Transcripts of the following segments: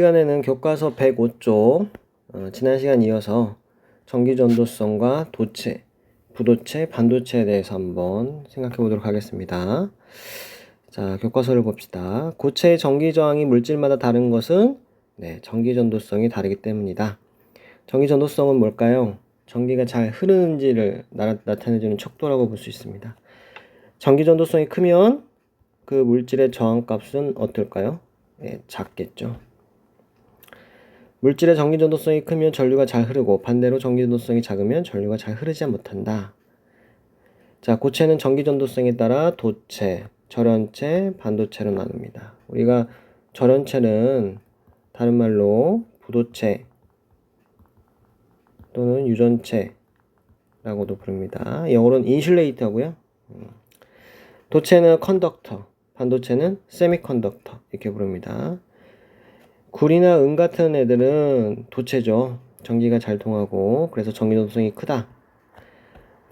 시간에는 교과서 105쪽 지난 시간 이어서 전기전도성과 도체, 부도체, 반도체에 대해서 한번 생각해 보도록 하겠습니다. 자, 교과서를 봅시다. 고체의 전기저항이 물질마다 다른 것은 전기전도성이 다르기 때문이다. 전기전도성은 뭘까요? 전기가 잘 흐르는지를 나타내주는 척도라고 볼 수 있습니다. 전기전도성이 크면 그 물질의 저항값은 어떨까요? 작겠죠. 물질의 전기전도성이 크면 전류가 잘 흐르고 반대로 전기전도성이 작으면 전류가 잘 흐르지 못한다. 자, 고체는 전기전도성에 따라 도체, 절연체, 반도체로 나눕니다. 우리가 절연체는 다른 말로 부도체 또는 유전체라고도 부릅니다. 영어로는 인슐레이터고요. 도체는 컨덕터, 반도체는 세미컨덕터 이렇게 부릅니다. 구리나 은 같은 애들은 도체죠. 전기가 잘 통하고 그래서 전기전도성이 크다.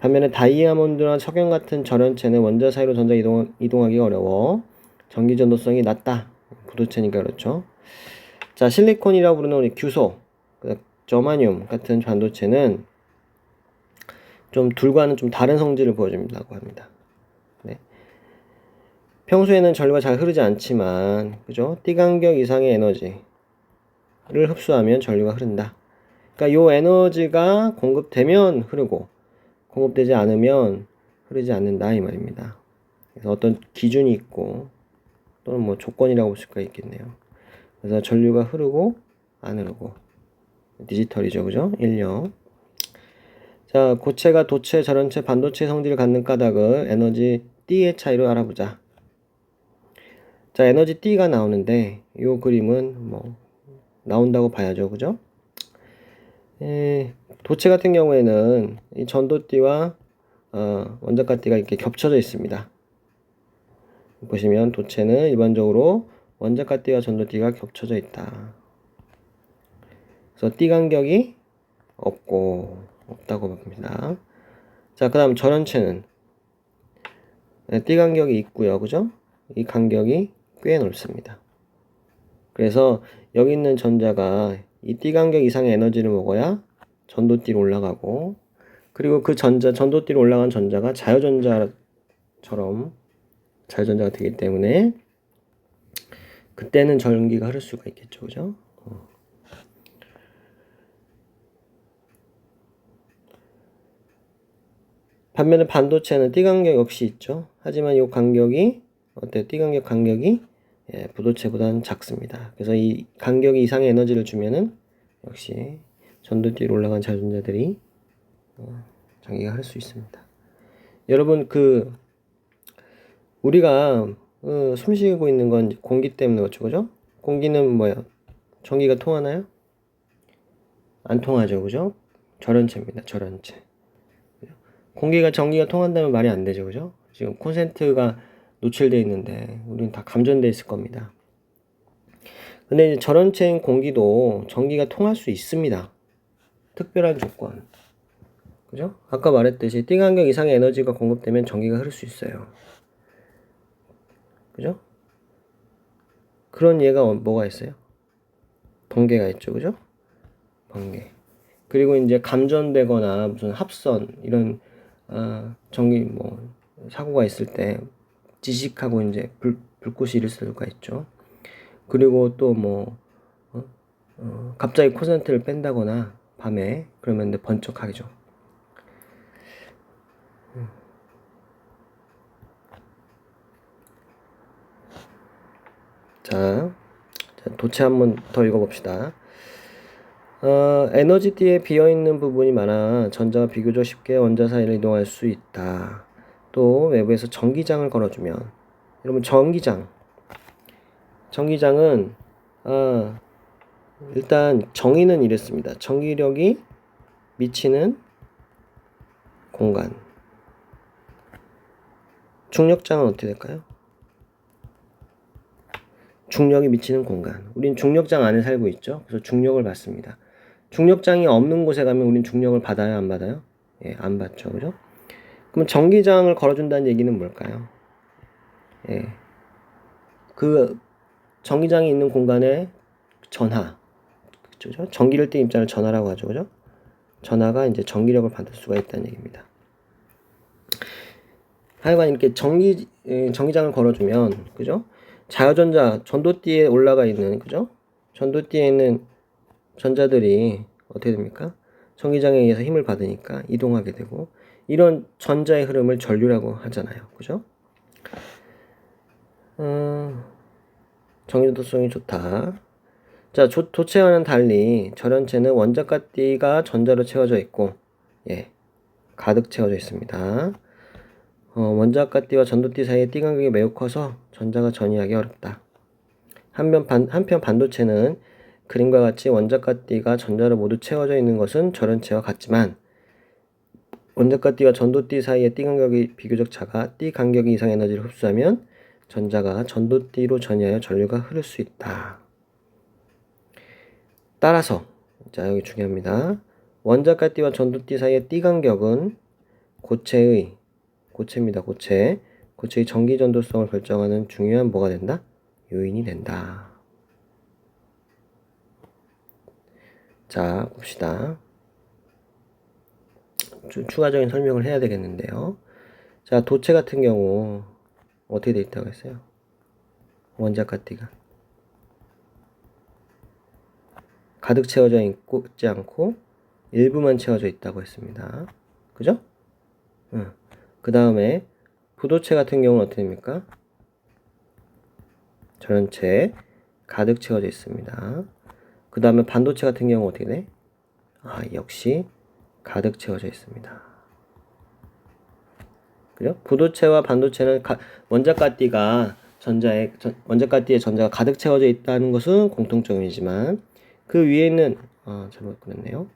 반면에 다이아몬드나 석영 같은 절연체는 원자 사이로 전자 이동하기 어려워 전기전도성이 낮다. 부도체니까 그렇죠. 자, 실리콘이라고 부르는 우리 규소, 저마늄 같은 반도체는 좀 둘과는 좀 다른 성질을 보여준다고 합니다. 평소에는 전류가 잘 흐르지 않지만, 그죠? 띠간격 이상의 에너지를 흡수하면 전류가 흐른다. 그러니까 요 에너지가 공급되면 흐르고 공급되지 않으면 흐르지 않는다 이 말입니다. 그래서 어떤 기준이 있고 또는 뭐 조건이라고 볼 수가 있겠네요. 그래서 전류가 흐르고 안 흐르고 디지털이죠, 그죠? 1력. 자, 고체가 도체, 절연체, 반도체 성질을 갖는 까닭을 에너지 D의 차이로 알아보자. 자, 에너지 D가 나오는데 이 그림은 뭐 나온다고 봐야죠, 그죠? 도체 같은 경우에는 이 전도띠와 원자가띠가 이렇게 겹쳐져 있습니다. 보시면 도체는 일반적으로 원자가띠와 전도띠가 겹쳐져 있다. 그래서 띠 간격이 없다고 봅니다. 자, 그 다음 절연체는 띠 간격이 있고요, 그죠? 이 간격이 꽤 넓습니다. 그래서 여기 있는 전자가 이 띠 간격 이상의 에너지를 먹어야 전도띠로 올라가고, 그리고 그 전도띠로 올라간 전자가 자유전자가 되기 때문에 그때는 전기가 흐를 수가 있겠죠, 그죠? 반면에 반도체는 띠 간격 역시 있죠. 하지만 이 간격이 띠 간격 간격이 부도체보다는 작습니다. 그래서 이 간격 이상의 에너지를 주면은 역시 전도띠로 올라간 자전자들이 전기가 흐를 수 있습니다. 여러분, 우리가 숨쉬고 있는 건 공기 때문에 그렇죠, 그죠? 공기는 뭐야? 전기가 통하나요? 안 통하죠, 그죠? 절연체입니다, 절연체. 공기가 전기가 통한다면 말이 안 되죠, 그죠? 지금 콘센트가 노출되어 있는데 우리는 다 감전되어 있을 겁니다. 근데 이제 절연체인 공기도 전기가 통할 수 있습니다. 특별한 조건. 그죠? 아까 말했듯이 띠 간격 이상의 에너지가 공급되면 전기가 흐를 수 있어요. 그죠? 그런 예가 뭐가 있어요? 번개가 있죠, 그죠? 번개. 그리고 이제 감전되거나 무슨 합선 이런 전기 뭐 사고가 있을 때 지식하고 이제 불꽃이 일을 수가 있죠. 그리고 또 뭐 갑자기 콘센트를 뺀다거나 밤에 그러면 이제 번쩍하죠. 자, 도체 한번 더 읽어봅시다. 에너지띠에 비어있는 부분이 많아 전자가 비교적 쉽게 원자 사이를 이동할 수 있다. 또 외부에서 전기장을 걸어주면, 여러분 전기장은 일단 정의는 이랬습니다. 전기력이 미치는 공간. 중력장은 어떻게 될까요? 중력이 미치는 공간. 우린 중력장 안에 살고 있죠. 그래서 중력을 받습니다. 중력장이 없는 곳에 가면 우린 중력을 받아요, 안 받아요? 예, 안 받죠, 그죠? 그럼 전기장을 걸어준다는 얘기는 뭘까요? 예, 그 전기장이 있는 공간에 전하. 그죠? 전기를 띤 입자를 전하라고 하죠. 그죠? 전하가 이제 전기력을 받을 수가 있다는 얘기입니다. 하여간 이렇게 전기장을 걸어주면, 그죠? 자유전자, 전도띠에 올라가 있는, 그죠? 전도띠에 있는 전자들이 어떻게 됩니까? 전기장에 의해서 힘을 받으니까 이동하게 되고, 이런 전자의 흐름을 전류라고 하잖아요. 그죠? 전기전도성이 좋다. 자, 도체와는 달리 절연체는 원자과 띠가 전자로 채워져 있고, 예, 가득 채워져 있습니다. 원자과 띠와 전도띠 사이의 띠 간격이 매우 커서 전자가 전이하기 어렵다. 한편 반도체는 그림과 같이 원자과 띠가 전자로 모두 채워져 있는 것은 절연체와 같지만 원자과 띠와 전도띠 사이의 띠 간격이 비교적 작아 띠 간격 이상 에너지를 흡수하면 전자가 전도띠로 전이하여 전류가 흐를 수 있다. 따라서 자 여기 중요합니다. 원자과 띠와 전도띠 사이의 띠 간격은 고체입니다. 고체의 전기 전도성을 결정하는 중요한 뭐가 된다? 요인이 된다. 자, 봅시다. 추가적인 설명을 해야 되겠는데요. 자, 도체 같은 경우 어떻게 돼 있다고 했어요? 원자과 띠가 가득 채워져 있지 않고 일부만 채워져 있다고 했습니다. 그죠? 그 다음에 부도체 같은 경우는 어떻게 됩니까? 전체 가득 채워져 있습니다. 그 다음에 반도체 같은 경우 어떻게 돼? 역시 가득 채워져 있습니다. 그죠? 부도체와 반도체는 원자과 띠가 원자과 띠의 전자가 가득 채워져 있다는 것은 공통점이지만 그 위에 있는 잘못 그렸네요.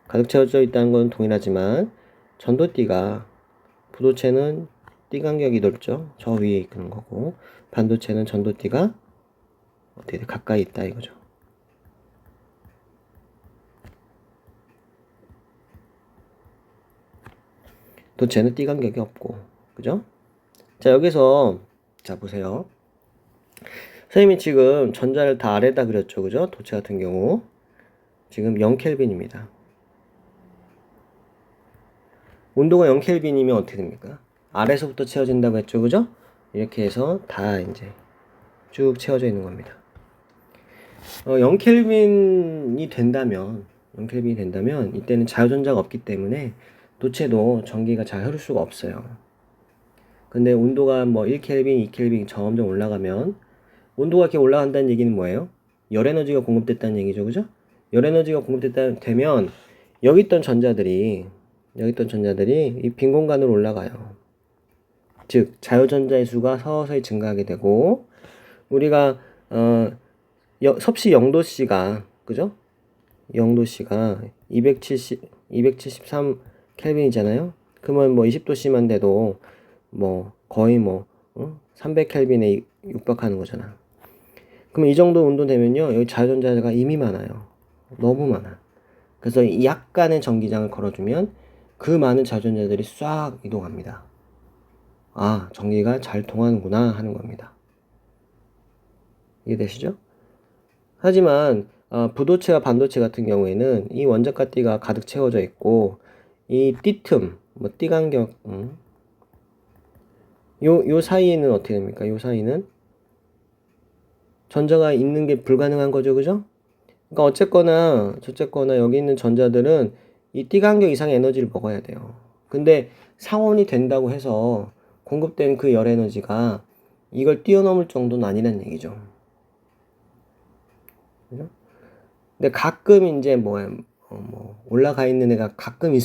가득 채워져 있다는 건 동일하지만 전도띠가 부도체는 띠 간격이 넓죠. 저 위에 있는 거고 반도체는 전도띠가 어떻게 돼? 가까이 있다 이거죠. 도체는 띠 간격이 없고 그죠? 자 여기서 자 보세요. 선생님이 지금 전자를 다 아래다 그렸죠. 그죠? 도체 같은 경우 지금 0켈빈입니다. 온도가 0켈빈이면 어떻게 됩니까? 아래서부터 채워진다고 했죠. 그죠? 이렇게 해서 다 이제 쭉 채워져 있는 겁니다. 0켈빈이 된다면 이때는 자유전자가 없기 때문에 도체도 전기가 잘 흐를 수가 없어요. 근데 온도가 뭐 1켈빈, 2켈빈 점점 올라가면 온도가 이렇게 올라간다는 얘기는 뭐예요? 열 에너지가 공급됐다는 얘기죠. 그죠? 열 에너지가 공급됐다면 여기 있던 전자들이 이 빈 공간으로 올라가요. 즉 자유전자의 수가 서서히 증가하게 되고 우리가 섭씨 0도씨가 그죠? 0도씨가 273 켈빈이잖아요. 그러면 뭐 20도씨만 돼도 뭐 거의 300 켈빈에 육박하는 거잖아. 그럼 이 정도 온도 되면요 여기 자유전자가 이미 많아요. 너무 많아. 그래서 약간의 전기장을 걸어주면 그 많은 자유전자들이 싹 이동합니다. 전기가 잘 통하는구나 하는 겁니다. 이해되시죠? 하지만 부도체와 반도체 같은 경우에는 이 원자과 띠가 가득 채워져 있고 이 띠틈, 띠 간격 요 사이에는 어떻게 됩니까? 요 사이는 전자가 있는 게 불가능한 거죠. 그죠? 그러니까 어쨌거나 여기 있는 전자들은 이 띠 간격 이상의 에너지를 먹어야 돼요. 근데 상온이 된다고 해서 공급된 그 열 에너지가 이걸 뛰어넘을 정도는 아니란 얘기죠. 그죠? 근데 가끔 이제 올라가 있는 애가 가끔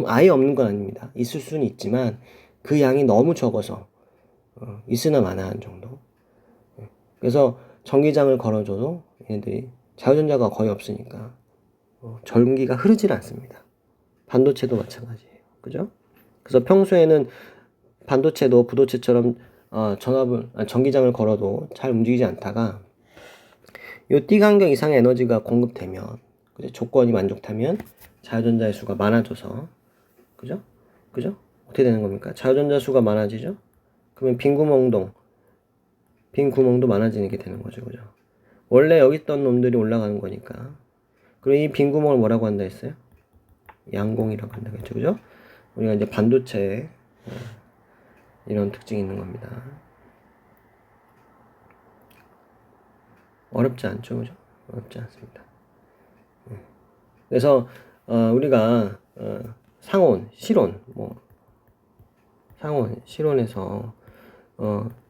아예 없는 건 아닙니다. 있을 수는 있지만 그 양이 너무 적어서 있으나 마나한 정도. 그래서 전기장을 걸어줘도 얘네들이 자유전자가 거의 없으니까 전기가 흐르질 않습니다. 반도체도 마찬가지예요. 그죠? 그래서 평소에는 반도체도 부도체처럼 전기장을 걸어도 잘 움직이지 않다가 요 띠 간격 이상의 에너지가 공급되면 그죠? 조건이 만족하면 자유전자의 수가 많아져서 그죠? 어떻게 되는 겁니까? 자유전자 수가 많아지죠? 그러면 빈 구멍동 빈 구멍도 많아지는 게 되는 거죠. 그죠? 원래 여기 있던 놈들이 올라가는 거니까. 그리고 이 빈 구멍을 뭐라고 한다 했어요? 양공이라고 한다고 했죠. 그죠? 우리가 이제 반도체에 이런 특징이 있는 겁니다. 어렵지 않죠. 그죠? 어렵지 않습니다. 그래서 우리가 상온, 실온, 상온, 실온에서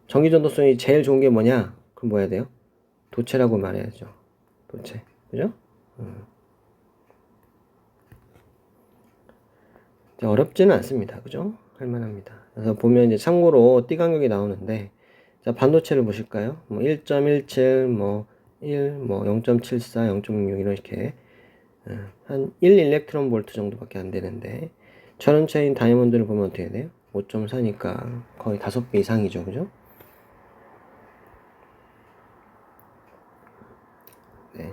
전기 전도성이 제일 좋은 게 뭐냐? 그럼 뭐 해야 돼요? 도체라고 말해야죠. 도체. 그죠? 어렵지는 않습니다. 그죠? 할만합니다. 그래서 보면 이제 참고로 띠 간격이 나오는데, 자, 반도체를 보실까요? 1.17, 1, 0.74, 0.6 이렇게 한 1 일렉트론 볼트 정도밖에 안 되는데, 전원체인 다이아몬드를 보면 어떻게 돼요? 5.4니까 거의 5배 이상이죠. 그죠? 네.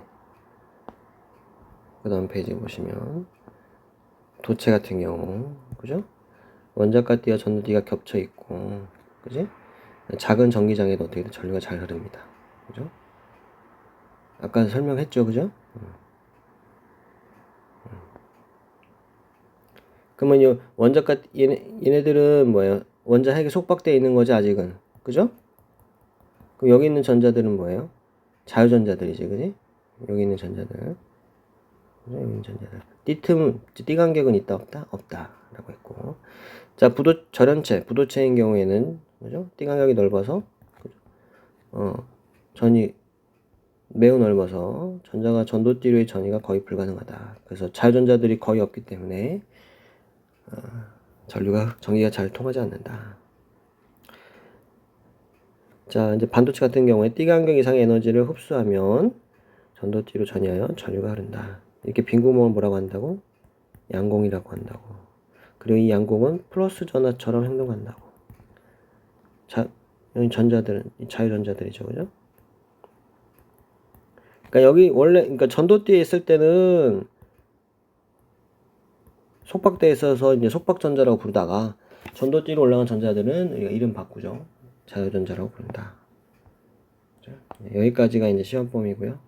그 다음 페이지 보시면 도체 같은 경우, 그죠? 원자과 띠와 전도띠가 겹쳐 있고, 그지? 작은 전기장에도 어떻게 돼? 전류가 잘 흐릅니다. 그죠? 아까 설명했죠, 그죠? 그러면 이 원자과 얘네들은 뭐예요? 원자 핵이 속박되어 있는 거지 아직은, 그죠? 그럼 여기 있는 전자들은 뭐예요? 자유전자들이지, 그지? 여기 있는 전자들, 그죠? 여기 있는 전자들. 띠 간격은 있다 없다? 없다라고 했고, 자, 부도체인 경우에는 그죠? 띠 간격이 넓어서 전이 매우 넓어서 전자가 전도띠로의 전이가 거의 불가능하다. 그래서 자유전자들이 거의 없기 때문에 전기가 잘 통하지 않는다. 자, 이제 반도체 같은 경우에 띠 간격 이상의 에너지를 흡수하면 전도띠로 전이하여 전류가 흐른다. 이렇게 빈 구멍을 뭐라고 한다고? 양공이라고 한다고. 그리고 이 양공은 플러스 전하처럼 행동한다고. 여기 전자들은 자유전자들이죠, 그죠? 그러니까 여기 원래 그러니까 전도띠에 있을 때는 속박대에 있어서 이제 속박전자라고 부르다가 전도띠로 올라간 전자들은 우리가 이름 바꾸죠. 자유전자라고 부른다. 여기까지가 이제 시험범위고요.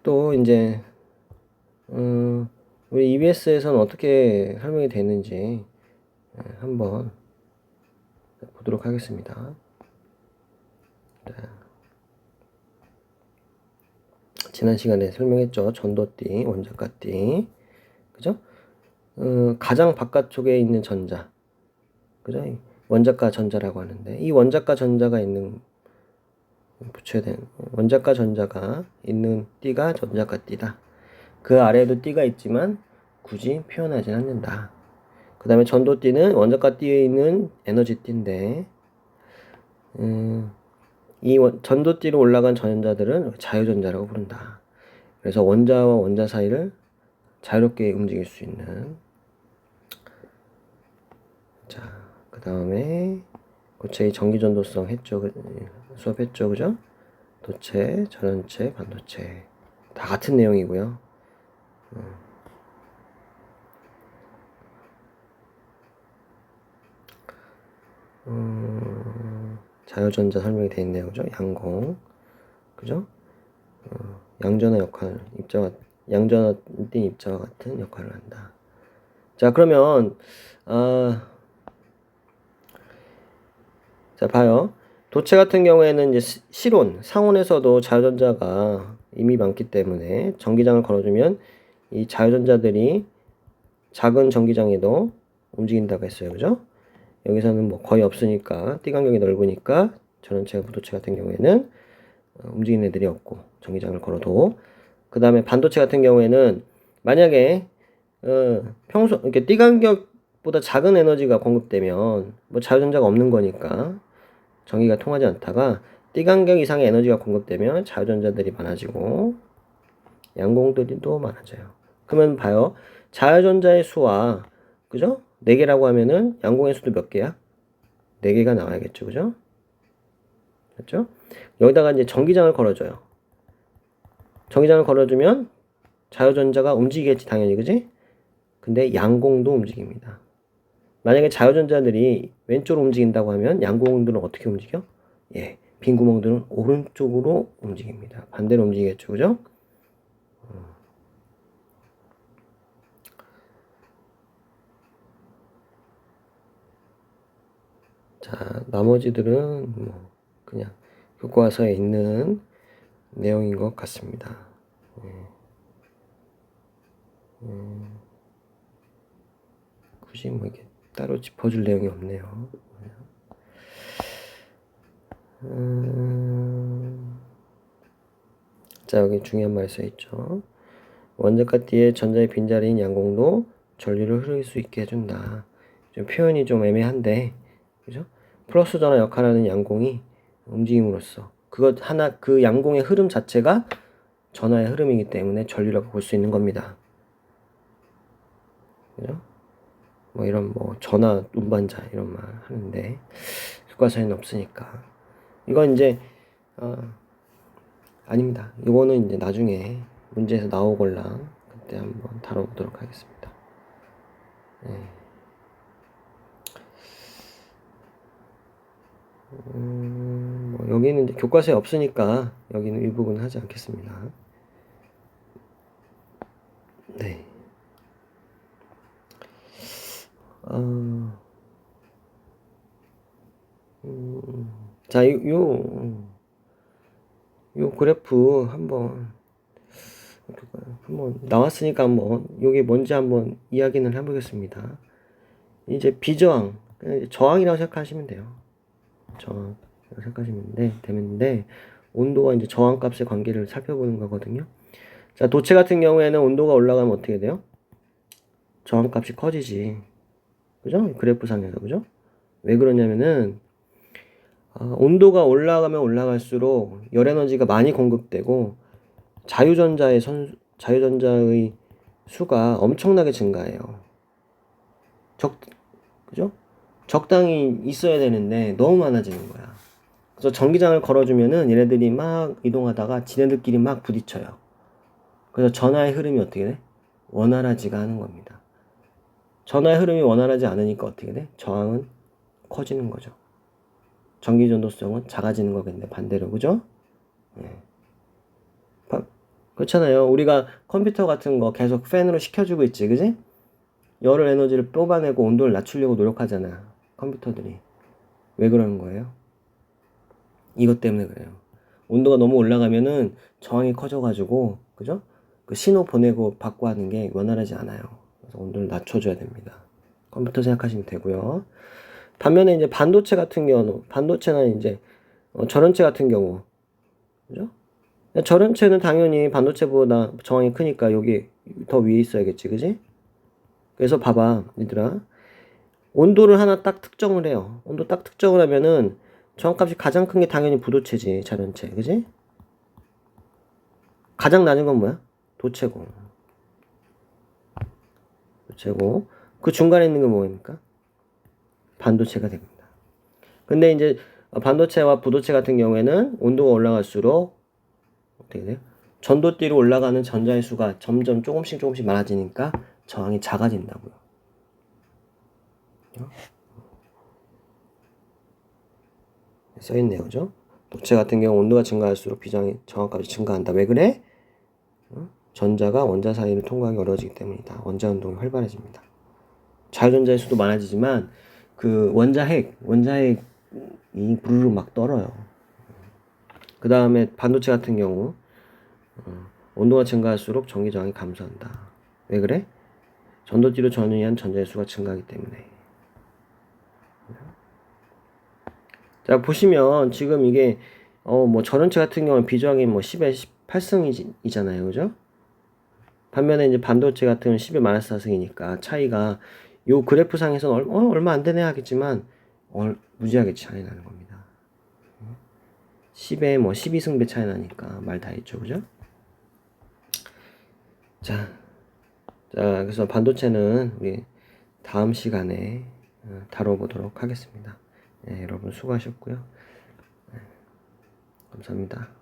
또 이제 우리 EBS에서는 어떻게 설명이 되는지 한번 보도록 하겠습니다. 지난 시간에 설명했죠. 전도띠, 원자과띠, 그죠? 가장 바깥쪽에 있는 전자, 그죠? 원자과 전자라고 하는데 이 원자과 전자가 있는 붙여야 되는 원자과 전자가 있는 띠가 전자과 띠다. 그 아래에도 띠가 있지만 굳이 표현하지 않는다. 그 다음에 전도띠는 원자과 띠에 있는 에너지 띠인데 이 전도띠로 올라간 전자들은 자유전자라고 부른다. 그래서 원자와 원자 사이를 자유롭게 움직일 수 있는. 자, 그 다음에 고체의 전기전도성 했죠. 수업했죠. 그죠? 도체, 전원체, 반도체 다 같은 내용이고요. 자유전자 설명이 되어 있네요. 그죠? 양공. 그죠? 양전화 역할, 양전화 띤 입자와 같은 역할을 한다. 자, 그러면, 자, 봐요. 도체 같은 경우에는 이제 실온, 상온에서도 자유전자가 이미 많기 때문에 전기장을 걸어주면 이 자유전자들이 작은 전기장에도 움직인다고 했어요. 그죠? 여기서는 뭐 거의 없으니까, 띠 간격이 넓으니까 전원체와 부도체 같은 경우에는 움직이는 애들이 없고, 전기장을 걸어도. 그 다음에 반도체 같은 경우에는 만약에 이렇게 띠 간격보다 작은 에너지가 공급되면 뭐 자유전자가 없는 거니까 전기가 통하지 않다가 띠 간격 이상의 에너지가 공급되면 자유전자들이 많아지고 양공들이 또 많아져요. 그러면 봐요. 자유전자의 수와 그죠? 4개라고 하면은 양공의 수도 몇 개야? 4개가 나와야겠죠. 그죠? 맞죠? 여기다가 이제 전기장을 걸어줘요. 전기장을 걸어주면 자유전자가 움직이겠지 당연히. 그지? 근데 양공도 움직입니다. 만약에 자유전자들이 왼쪽으로 움직인다고 하면 양공들은 어떻게 움직여? 예, 빈 구멍들은 오른쪽으로 움직입니다. 반대로 움직이겠죠, 그죠? 자, 나머지들은 뭐 그냥 교과서에 있는 내용인 것 같습니다. 굳이 뭐 이게 따로 짚어줄 내용이 없네요. 자, 여기 중요한 말 써있죠. 원자가 뒤에 전자의 빈자리인 양공도 전류를 흐를 수 있게 해준다. 좀 표현이 좀 애매한데, 그죠? 플러스 전화 역할하는 양공이 움직임으로써 그 양공의 흐름 자체가 전화의 흐름이기 때문에 전류라고 볼 수 있는 겁니다. 그죠? 뭐 이런 뭐 전화 운반자 이런 말 하는데 교과서에는 없으니까 이건 이제 아닙니다. 이거는 이제 나중에 문제에서 나오걸랑 그때 한번 다뤄보도록 하겠습니다. 네. 뭐 여기는 이제 교과서에 없으니까 여기는 이 부분은 하지 않겠습니다. 네. 자, 요 그래프 한번 나왔으니까 한번 요게 뭔지 한번 이야기는 해보겠습니다. 이제 비저항, 저항이라고 생각하시면 돼요. 저항이라고 생각하시면 되는데 온도와 이제 저항값의 관계를 살펴보는 거거든요. 자, 도체 같은 경우에는 온도가 올라가면 어떻게 돼요? 저항값이 커지지. 그죠? 그래프상에서, 그죠? 왜 그러냐면은 온도가 올라가면 올라갈수록 열 에너지가 많이 공급되고 자유전자의 수가 엄청나게 증가해요. 그죠? 적당히 있어야 되는데 너무 많아지는 거야. 그래서 전기장을 걸어주면은 얘네들이 막 이동하다가 지네들끼리 막 부딪혀요. 그래서 전하의 흐름이 어떻게 돼? 원활하지가 않은 겁니다. 전하의 흐름이 원활하지 않으니까 어떻게 돼? 저항은 커지는 거죠. 전기 전도성은 작아지는 거겠네, 반대로. 그죠? 네. 그렇잖아요. 우리가 컴퓨터 같은 거 계속 팬으로 식혀주고 있지, 그지? 열을 에너지를 뽑아내고 온도를 낮추려고 노력하잖아, 컴퓨터들이. 왜 그러는 거예요? 이것 때문에 그래요. 온도가 너무 올라가면은 저항이 커져가지고, 그죠? 그 신호 보내고 받고 하는 게 원활하지 않아요. 그래서 온도를 낮춰줘야 됩니다. 컴퓨터 생각하시면 되고요. 반면에 이제 반도체 같은 경우는, 반도체나 이제 전원체 같은 경우, 그죠? 전원체는 당연히 반도체보다 저항이 크니까 여기 더 위에 있어야겠지, 그지? 그래서 봐봐, 얘들아. 온도를 하나 딱 특정을 해요. 온도 딱 특정을 하면은 저항값이 가장 큰 게 당연히 부도체지, 전원체, 그지? 가장 낮은 건 뭐야? 도체고. 도체고. 그 중간에 있는 건 뭐입니까? 반도체가 됩니다. 근데 이제 반도체와 부도체 같은 경우에는 온도가 올라갈수록 어떻게 돼요? 전도띠로 올라가는 전자의 수가 점점 조금씩 많아지니까 저항이 작아진다고요. 써있네요, 그죠? 도체 같은 경우 온도가 증가할수록 저항값이 증가한다. 왜 그래? 전자가 원자 사이를 통과하기 어려워지기 때문이다. 원자 운동이 활발해집니다. 자유전자의 수도 많아지지만 그 원자핵이 부르르 막 떨어요. 그 다음에 반도체 같은 경우 온도가 증가할수록 전기 저항이 감소한다. 왜 그래? 전도띠로 전이한 전자의 수가 증가하기 때문에. 자, 보시면 지금 이게 뭐 전원체 같은 경우는 비저항이 뭐 10에 18승이잖아요. 그죠? 반면에 이제 반도체 같은 경우는 10에 마이너스 4승이니까 차이가 요 그래프상에서는 얼마 안 되네 하겠지만 무지하게 차이 나는 겁니다. 10에 뭐 12승배 차이 나니까 말 다 했죠. 그죠? 자, 그래서 반도체는 우리 다음 시간에 다뤄보도록 하겠습니다. 네, 여러분 수고하셨고요. 네, 감사합니다.